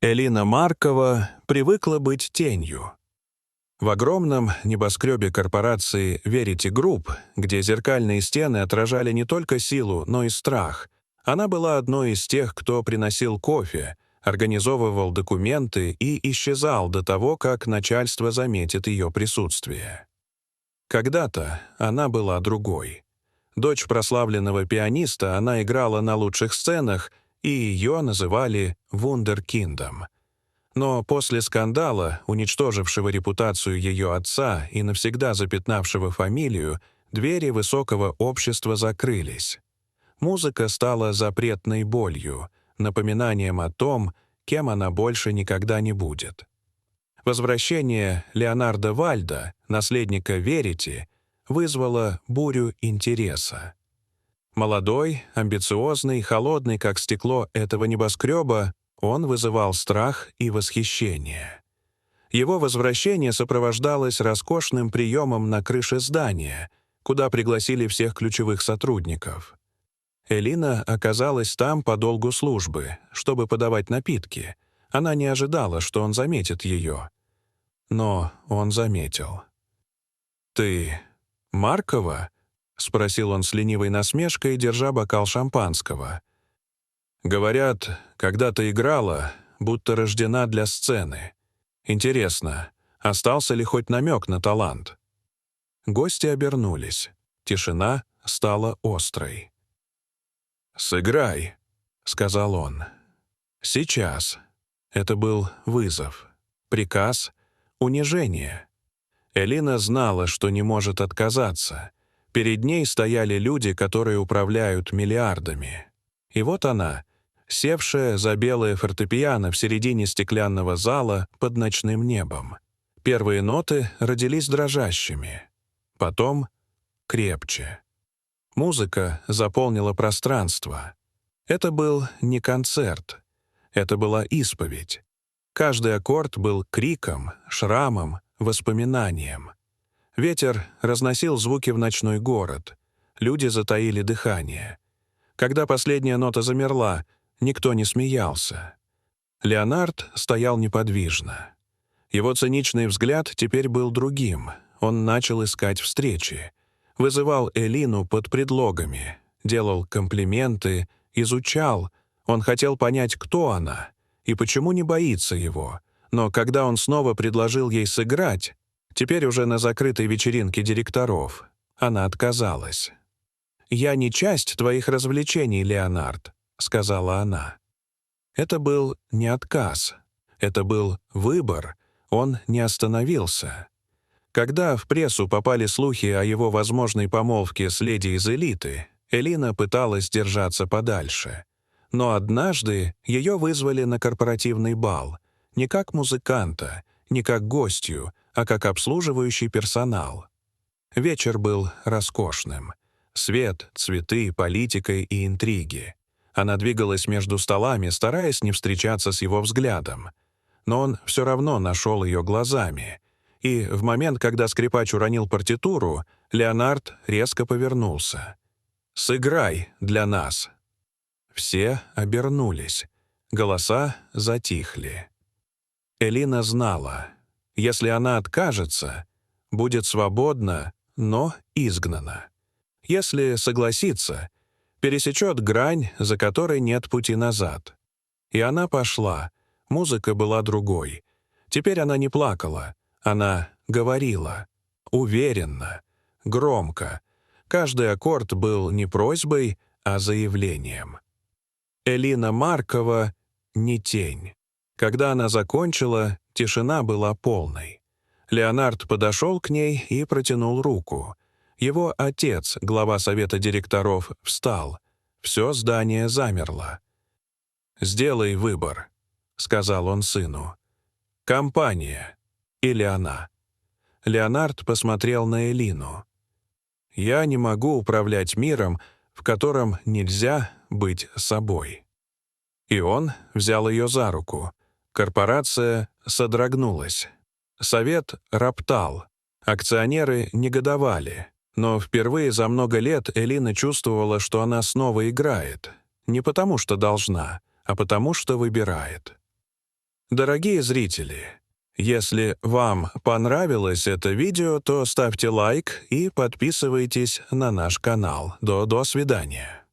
Элина Маркова привыкла быть тенью. В огромном небоскребе корпорации Verity Group, где зеркальные стены отражали не только силу, но и страх, она была одной из тех, кто приносил кофе, организовывал документы и исчезал до того, как начальство заметит ее присутствие. Когда-то она была другой. Дочь прославленного пианиста, она играла на лучших сценах, и ее называли «вундеркиндом». Но после скандала, уничтожившего репутацию ее отца и навсегда запятнавшего фамилию, двери высокого общества закрылись. Музыка стала запретной болью, напоминанием о том, кем она больше никогда не будет. Возвращение Леонардо Вальда, наследника Верити, вызвало бурю интереса. Молодой, амбициозный, холодный, как стекло этого небоскреба, он вызывал страх и восхищение. Его возвращение сопровождалось роскошным приемом на крыше здания, куда пригласили всех ключевых сотрудников. Элина оказалась там по долгу службы, чтобы подавать напитки. Она не ожидала, что он заметит ее. Но он заметил. «Ты Маркова?» — спросил он с ленивой насмешкой, держа бокал шампанского. «Говорят, когда ты играла, будто рождена для сцены. Интересно, остался ли хоть намек на талант?» Гости обернулись. Тишина стала острой. «Сыграй», — сказал он. «Сейчас». Это был вызов, приказ, унижение. Элина знала, что не может отказаться. Перед ней стояли люди, которые управляют миллиардами. И вот она, севшая за белое фортепиано в середине стеклянного зала под ночным небом. Первые ноты родились дрожащими. Потом крепче. Музыка заполнила пространство. Это был не концерт. Это была исповедь. Каждый аккорд был криком, шрамом, воспоминанием. Ветер разносил звуки в ночной город. Люди затаили дыхание. Когда последняя нота замерла, никто не смеялся. Леонард стоял неподвижно. Его циничный взгляд теперь был другим. Он начал искать встречи. Вызывал Элину под предлогами. Делал комплименты, изучал. Он хотел понять, кто она и почему не боится его. Но когда он снова предложил ей сыграть, теперь уже на закрытой вечеринке директоров, она отказалась. «Я не часть твоих развлечений, Леонард», — сказала она. Это был не отказ. Это был выбор. Он не остановился. Когда в прессу попали слухи о его возможной помолвке с леди из элиты, Элина пыталась держаться подальше. Но однажды ее вызвали на корпоративный бал, не как музыканта, не как гостью, а как обслуживающий персонал. Вечер был роскошным. Свет, цветы, политика и интриги. Она двигалась между столами, стараясь не встречаться с его взглядом. Но он все равно нашел ее глазами. И в момент, когда скрипач уронил партитуру, Леонард резко повернулся. «Сыграй для нас». Все обернулись. Голоса затихли. Элина знала, если она откажется, будет свободна, но изгнана. Если согласится, пересечет грань, за которой нет пути назад. И она пошла. Музыка была другой. Теперь она не плакала. Она говорила. Уверенно. Громко. Каждый аккорд был не просьбой, а заявлением. Элина Маркова — не тень. Когда она закончила, тишина была полной. Леонард подошел к ней и протянул руку. Его отец, глава совета директоров, встал. Все здание замерло. «Сделай выбор», — сказал он сыну. «Компания или она?» Леонард посмотрел на Элину. «Я не могу управлять миром, в котором нельзя быть собой». И он взял ее за руку. Корпорация содрогнулась. Совет роптал. Акционеры негодовали. Но впервые за много лет Элина чувствовала, что она снова играет. Не потому что должна, а потому что выбирает. Дорогие зрители, если вам понравилось это видео, то ставьте лайк и подписывайтесь на наш канал. До свидания.